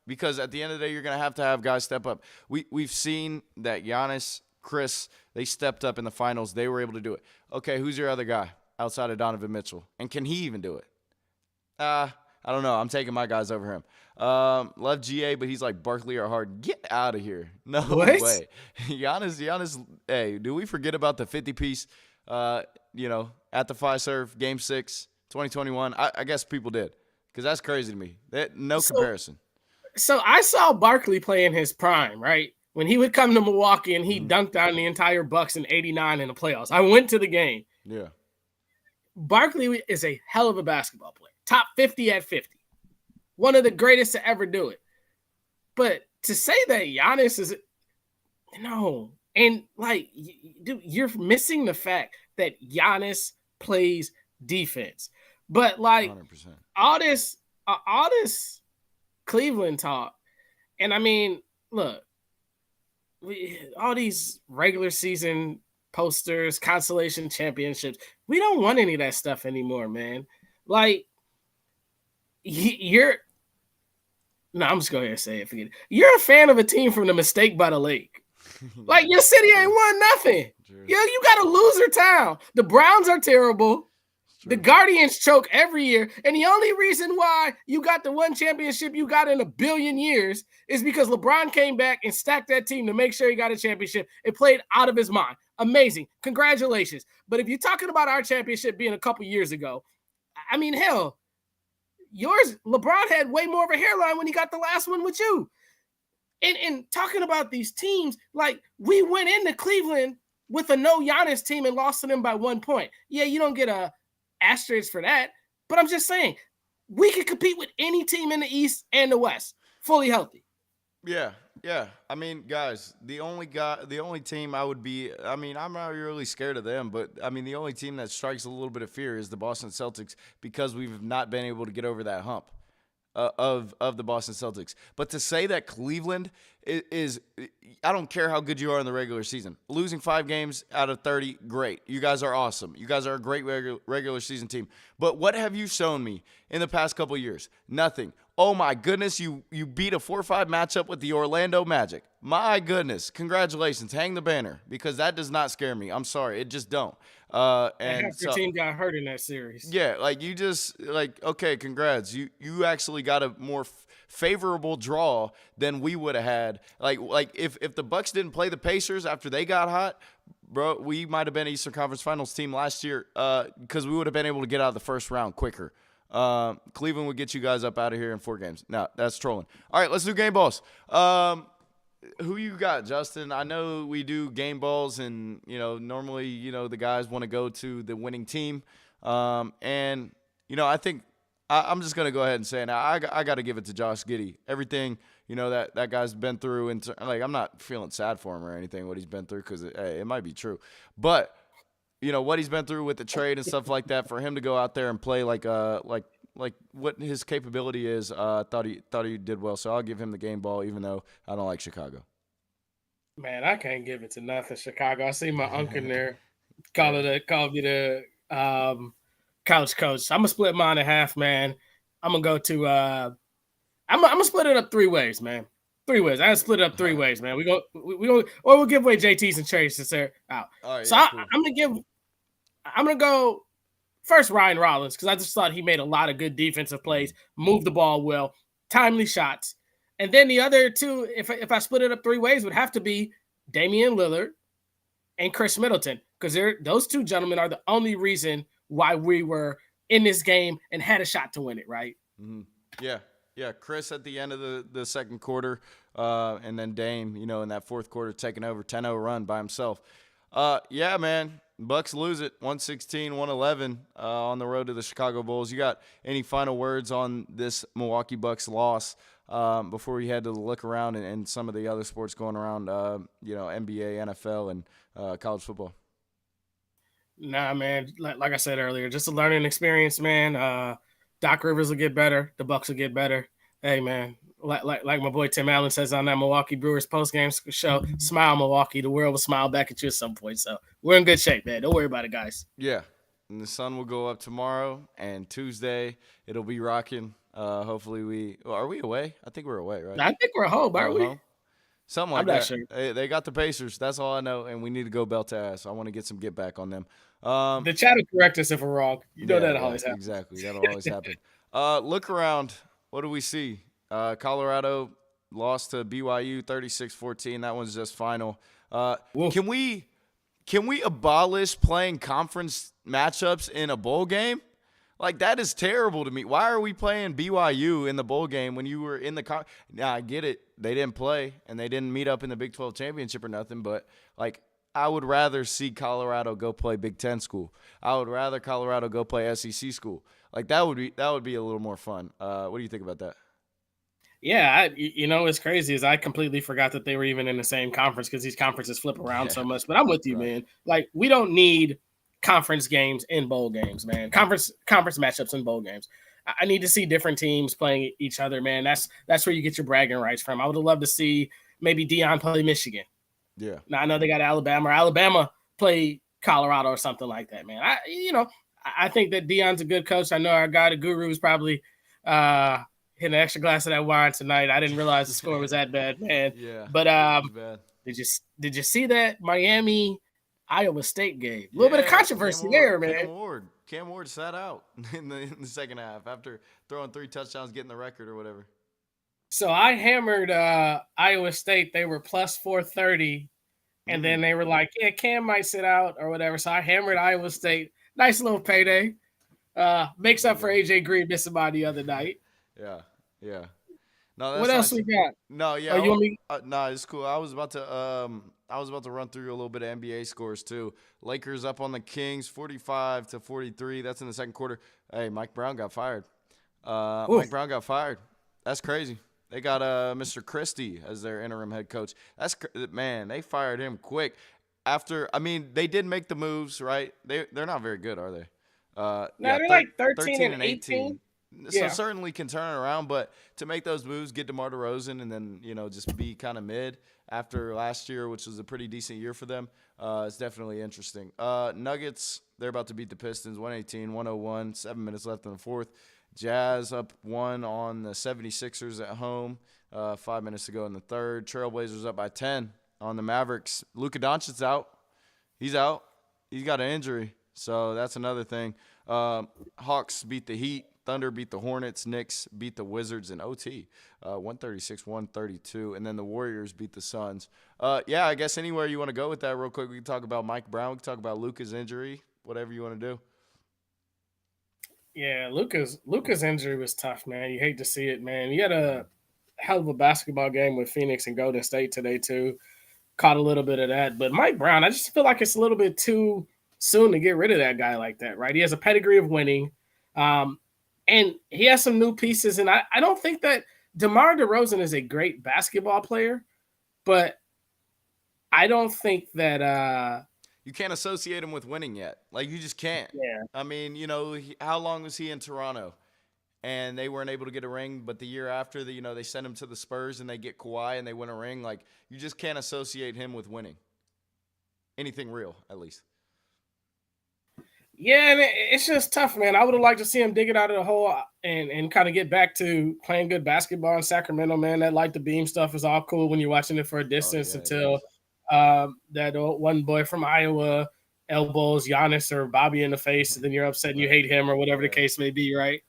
Because at the end of the day, you're going to have guys step up. We've seen that Giannis, Chris, they stepped up in the finals. They were able to do it. Okay, who's your other guy outside of Donovan Mitchell? And can he even do it? I don't know. I'm taking my guys over him. Love GA, but he's like Barkley or Harden. Get out of here. No way. Giannis, hey, do we forget about the 50-piece, at the Fiserv Game 6, 2021? I guess people did because that's crazy to me. No comparison. So I saw Barkley play in his prime, right? When he would come to Milwaukee and he dunked on the entire Bucks in '89 in the playoffs. I went to the game. Yeah. Barkley is a hell of a basketball player. Top 50 at 50. One of the greatest to ever do it. But to say that Giannis is – no. And, like, dude, you're missing the fact that Giannis plays defense. But, like, 100%. all this Cleveland talk, and, I mean, look, all these regular season posters, consolation championships, we don't want any of that stuff anymore, man. Like, I'm just going to say it. Forget it. You're a fan of a team from the mistake by the lake. Like, your city ain't won nothing. True. Yo, you got a loser town. The Browns are terrible. The Guardians choke every year. And the only reason why you got the one championship you got in a billion years is because LeBron came back and stacked that team to make sure he got a championship. It played out of his mind. Amazing. Congratulations. But if you're talking about our championship being a couple years ago, I mean, hell, yours, LeBron had way more of a hairline when he got the last one with you. And talking about these teams, like, we went into Cleveland with a no Giannis team and lost to them by 1 point. Yeah, you don't get a asterisk for that, but I'm just saying we could compete with any team in the East and the West, fully healthy. Yeah. I mean, guys, the only team I would be, I mean, I'm not really scared of them, but I mean, the only team that strikes a little bit of fear is the Boston Celtics because we've not been able to get over that hump of the Boston Celtics. But to say that Cleveland is I don't care how good you are in the regular season. Losing 5 games out of 30, great. You guys are awesome. You guys are a great regular season team. But what have you shown me in the past couple of years? Nothing. Oh my goodness, you beat a 4-5 matchup with the Orlando Magic. My goodness, congratulations. Hang the banner, because that does not scare me. I'm sorry, it just don't. And And half your so team got hurt in that series. yeah, like you just like, okay, congrats. You actually got a more favorable draw than we would have had. Like if the Bucks didn't play the Pacers after they got hot, bro, we might have been Eastern Conference Finals team last year, because we would have been able to get out of the first round quicker. Cleveland would get you guys up out of here in 4 games. No, that's trolling. All right, let's do game balls. Who you got, Justin? I know we do game balls, and normally the guys want to go to the winning team. And I think I'm just gonna go ahead and say now I got to give it to Josh Giddey. Everything that guy's been through, and like I'm not feeling sad for him or anything what he's been through, because it might be true, but what he's been through with the trade and stuff like that, for him to go out there and play like what his capability is, thought he did well. So I'll give him the game ball, even though I don't like Chicago. Man, I can't give it to nothing Chicago. I see my uncle in there call me the college coach. I'm gonna split mine in half, man. I'm gonna go to I'm gonna split it up 3 ways, man. 3 ways. I gotta split it up 3 ways, man. We go or we'll give away JT's and Chase since they're out. Right, so yeah, cool. I'm gonna go first Ryan Rollins, because I just thought he made a lot of good defensive plays, moved the ball well, timely shots. And then the other 2, if I split it up 3 ways, would have to be Damian Lillard and Chris Middleton, because those 2 gentlemen are the only reason why we were in this game and had a shot to win it, right? Mm-hmm. Yeah. Chris at the end of the second quarter, and then Dame, in that fourth quarter, taking over 10-0 run by himself. Yeah, man. Bucks lose it 116-111 on the road to the Chicago Bulls. You got any final words on this Milwaukee Bucks loss before we head to look around and some of the other sports going around, NBA, NFL, and college football? Nah, man. Like I said earlier, just a learning experience, man. Doc Rivers will get better. The Bucks will get better. Hey, man. Like my boy Tim Allen says on that Milwaukee Brewers postgame show, smile, Milwaukee. The world will smile back at you at some point. So we're in good shape, man. Don't worry about it, guys. Yeah. And the sun will go up tomorrow, and Tuesday it'll be rocking. Hopefully are we away? I think we're away, right? I think we're home, aren't we? Home? Something like I'm not that. sure. They got the Pacers. That's all I know, and we need to go belt to ass. I want to get some get back on them. The chat will correct us if we're wrong. That'll always happen. Exactly. That'll always happen. Look around. What do we see? Colorado lost to BYU 36-14. That one's just final. Can we abolish playing conference matchups in a bowl game? Like, that is terrible to me. Why are we playing BYU in the bowl game when you were in the Now, I get it. They didn't play, and they didn't meet up in the Big 12 championship or nothing, but, like, I would rather see Colorado go play Big 10 school. I would rather Colorado go play SEC school. Like, that would be a little more fun. What do you think about that? Yeah, what's crazy is I completely forgot that they were even in the same conference, because these conferences flip around so much. But I'm with you, man. Like, we don't need conference games in bowl games, man. Conference matchups in bowl games. I need to see different teams playing each other, man. That's where you get your bragging rights from. I would have loved to see maybe Deion play Michigan. Yeah. Now I know they got Alabama play Colorado or something like that, man. I think that Deion's a good coach. I know our guy, the Guru, is probably hit an extra glass of that wine tonight. I didn't realize the score was that bad, man. Yeah. But bad. Did you see that Miami Iowa State game? A little bit of controversy there, man. Cam Ward sat out in the second half after throwing 3 touchdowns, getting the record or whatever. So I hammered Iowa State. They were plus 430, and then they were like, "Yeah, Cam might sit out or whatever." So I hammered Iowa State. Nice little payday. Makes up for AJ Green missing by the other night. Yeah. No, that's what else we got? No, yeah. You want me? No, it's cool. I was about to run through a little bit of NBA scores too. Lakers up on the Kings, 45-43. That's in the second quarter. Hey, Mike Brown got fired. That's crazy. They got Mr. Christie as their interim head coach. They fired him quick. They did make the moves, right? They're not very good, are they? They're like 13 and 18. So Yeah. certainly can turn it around, but to make those moves, get DeMar DeRozan, and then just be kind of mid after last year, which was a pretty decent year for them, it's definitely interesting. Nuggets, they're about to beat the Pistons, 118-101, 7 minutes left in the fourth. Jazz up 1 on the 76ers at home, 5 minutes to go in the third. Trailblazers up by 10 on the Mavericks. Luka Doncic's out. He's out. He's got an injury, so that's another thing. Hawks beat the Heat. Thunder beat the Hornets. Knicks beat the Wizards in OT, 136-132. And then the Warriors beat the Suns. Yeah, I guess anywhere you want to go with that real quick. We can talk about Mike Brown. We can talk about Luka's injury, whatever you want to do. Yeah, Luka's injury was tough, man. You hate to see it, man. He had a hell of a basketball game with Phoenix and Golden State today, too. Caught a little bit of that. But Mike Brown, I just feel like it's a little bit too soon to get rid of that guy like that, right? He has a pedigree of winning. And he has some new pieces. And I don't think that DeMar DeRozan is a great basketball player, but I don't think that you can't associate him with winning yet. Like, you just can't. Yeah. I mean, how long was he in Toronto? And they weren't able to get a ring, but the year after, they sent him to the Spurs and they get Kawhi and they win a ring. Like, you just can't associate him with winning. Anything real, at least. Yeah, and it's just tough, man. I would have liked to see him dig it out of the hole and kind of get back to playing good basketball in Sacramento, man. That light the beam stuff is all cool when you're watching it for a distance until that one boy from Iowa elbows Giannis or Bobby in the face, and then you're upset and you hate him or whatever the case may be, right?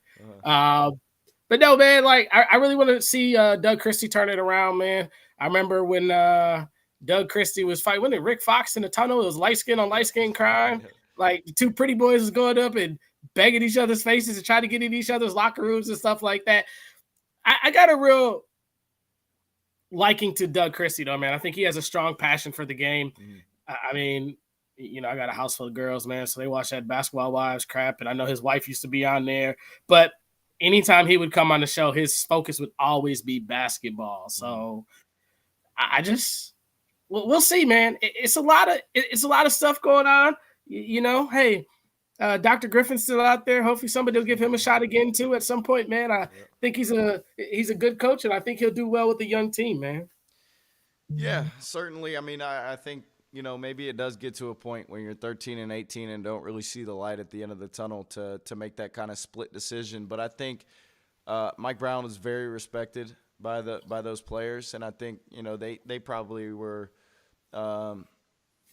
But no, man, like I really want to see Doug Christie turn it around, man. I remember when Doug Christie was fighting, wasn't it Rick Fox in the tunnel? It was light skin on light skin crime. Like, the two pretty boys was going up and begging each other's faces and trying to get in each other's locker rooms and stuff like that. I got a real liking to Doug Christie, though, man. I think he has a strong passion for the game. I mean, I got a house full of girls, man, so they watch that Basketball Wives crap, and I know his wife used to be on there. But anytime he would come on the show, his focus would always be basketball. So I just we'll see, man. It's a lot of stuff going on. Hey, Dr. Griffin's still out there. Hopefully somebody will give him a shot again too at some point, man. I think he's a good coach, and I think he'll do well with the young team, man. Yeah, certainly. I mean, I think, maybe it does get to a point when you're 13 and 18 and don't really see the light at the end of the tunnel to make that kind of split decision. But I think Mike Brown is very respected by those players, and I think, they probably were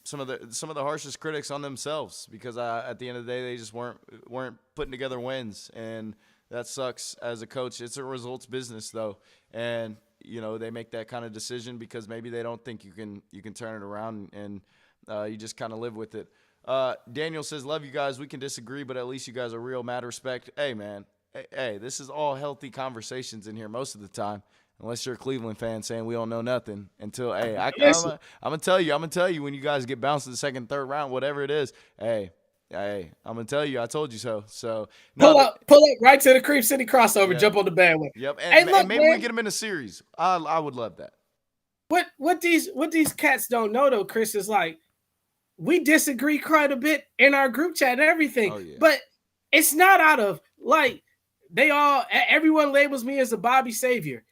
some of the harshest critics on themselves because at the end of the day they just weren't putting together wins, and that sucks as a coach. It's a results business though, and they make that kind of decision because maybe they don't think you can turn it around, and you just kind of live with it. Daniel says, "Love you guys. We can disagree, but at least you guys are real, mad respect." Hey man, hey, this is all healthy conversations in here most of the time. Unless you're a Cleveland fan saying we don't know nothing until, hey, I'm gonna tell you when you guys get bounced in the second, third round, whatever it is. Hey, I'm gonna tell you, I told you so. So pull up right to the Creep City crossover, jump on the bandwagon. Yep, and maybe we get them in a series. I would love that. What these cats don't know though, Chris, is like we disagree quite a bit in our group chat and everything, but it's not out of like everyone labels me as a Bobby savior.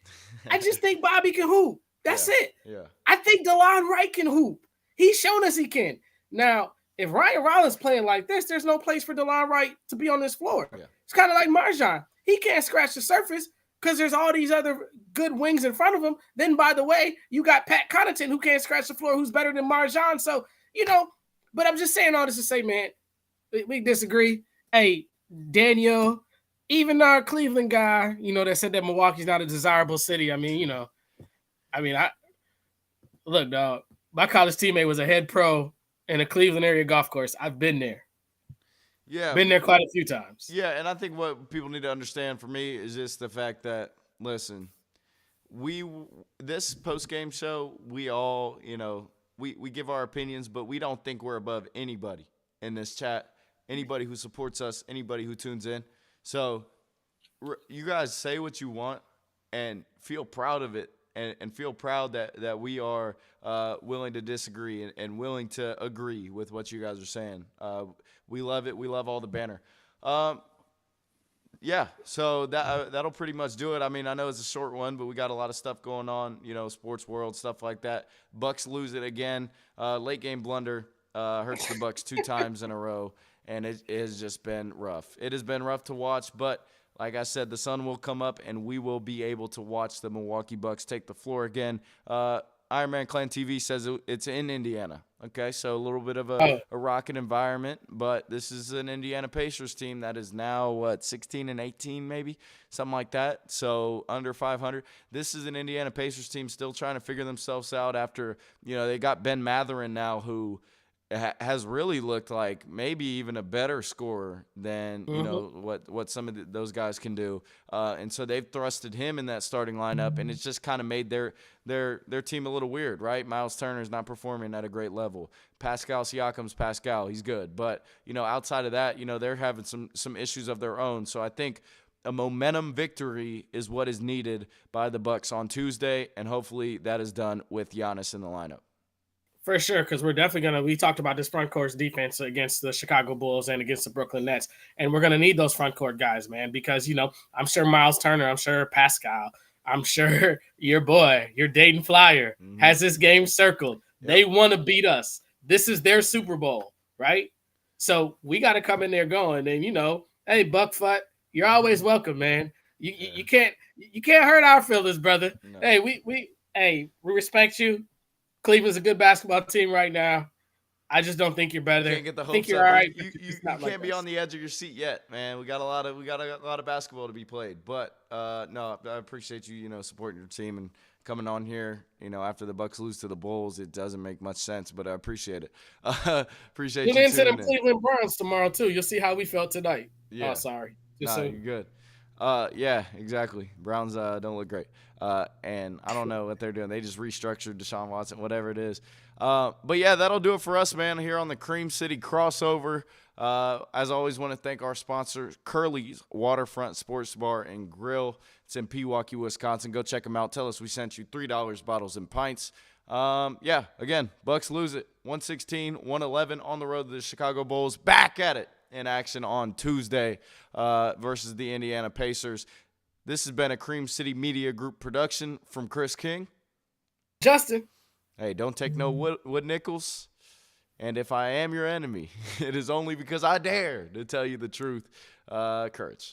I just think Bobby can hoop. That's it. Yeah. I think DeLon Wright can hoop. He's shown us he can. Now, if Ryan Rollins playing like this, there's no place for DeLon Wright to be on this floor. Yeah. It's kind of like Marjan. He can't scratch the surface because there's all these other good wings in front of him. Then, by the way, you got Pat Connaughton who can't scratch the floor, who's better than Marjan. So, but I'm just saying all this to say, man, we disagree. Hey, Daniel, even our Cleveland guy, that said that Milwaukee's not a desirable city. I mean, look, dog, my college teammate was a head pro in a Cleveland area golf course. I've been there. Yeah. Been there quite a few times. Yeah, and I think what people need to understand for me is just the fact that, listen, this post-game show, we all, we give our opinions, but we don't think we're above anybody in this chat, anybody who supports us, anybody who tunes in. So you guys say what you want and feel proud of it, and feel proud that we are willing to disagree and willing to agree with what you guys are saying. We love it. We love all the banner. Yeah, so that'll pretty much do it. I mean, I know it's a short one, but we got a lot of stuff going on, sports world, stuff like that. Bucks lose it again. Late game blunder hurts the Bucks 2 times in a row, and it has just been rough. It has been rough to watch, but like I said, the sun will come up, and we will be able to watch the Milwaukee Bucks take the floor again. Iron Man Clan TV says it's in Indiana. Okay, so a little bit of a rocking environment, but this is an Indiana Pacers team that is now, 16 and 18 maybe, something like that, so under 500. This is an Indiana Pacers team still trying to figure themselves out after, they got Ben Mathurin now, who has really looked like maybe even a better scorer than what some of those guys can do, and so they've thrusted him in that starting lineup, and it's just kind of made their team a little weird, right? Miles Turner's not performing at a great level. Pascal Siakam's Pascal, he's good, but outside of that, they're having some issues of their own. So I think a momentum victory is what is needed by the Bucks on Tuesday, and hopefully that is done with Giannis in the lineup. For sure, because we're definitely we talked about this front court defense against the Chicago Bulls and against the Brooklyn Nets. And we're going to need those front court guys, man, because, I'm sure Miles Turner, I'm sure Pascal, I'm sure your boy, your Dayton Flyer, has this game circled. Yep. They want to beat us. This is their Super Bowl, right? So we got to come in there going. And, hey, Buckfoot, you're always welcome, man. You can't hurt our feelings, brother. No. Hey, we respect you. Cleveland's a good basketball team right now. I just don't think you're better. You can't get the hopes think you're all right. You can't be on the edge of your seat yet, man. We got a lot of basketball to be played. But no, I appreciate you, supporting your team and coming on here. After the Bucks lose to the Bulls, it doesn't make much sense, but I appreciate it. Appreciate you. Tune into them Cleveland Browns tomorrow too. You'll see how we felt tonight. Yeah. Oh, sorry. You're good. Yeah, exactly. Browns don't look great. And I don't know what they're doing. They just restructured Deshaun Watson, whatever it is. But yeah, that'll do it for us, man, here on the Cream City Crossover. As always, want to thank our sponsor, Curly's Waterfront Sports Bar and Grill. It's in Pewaukee, Wisconsin. Go check them out. Tell us we sent you $3 bottles and pints. Yeah, again, Bucks lose it. 116-111 on the road to the Chicago Bulls. Back at it in action on Tuesday versus the Indiana Pacers. This has been a Cream City Media Group production from Chris King. Justin. Hey, don't take no wood nickels. And if I am your enemy, it is only because I dare to tell you the truth. Courage.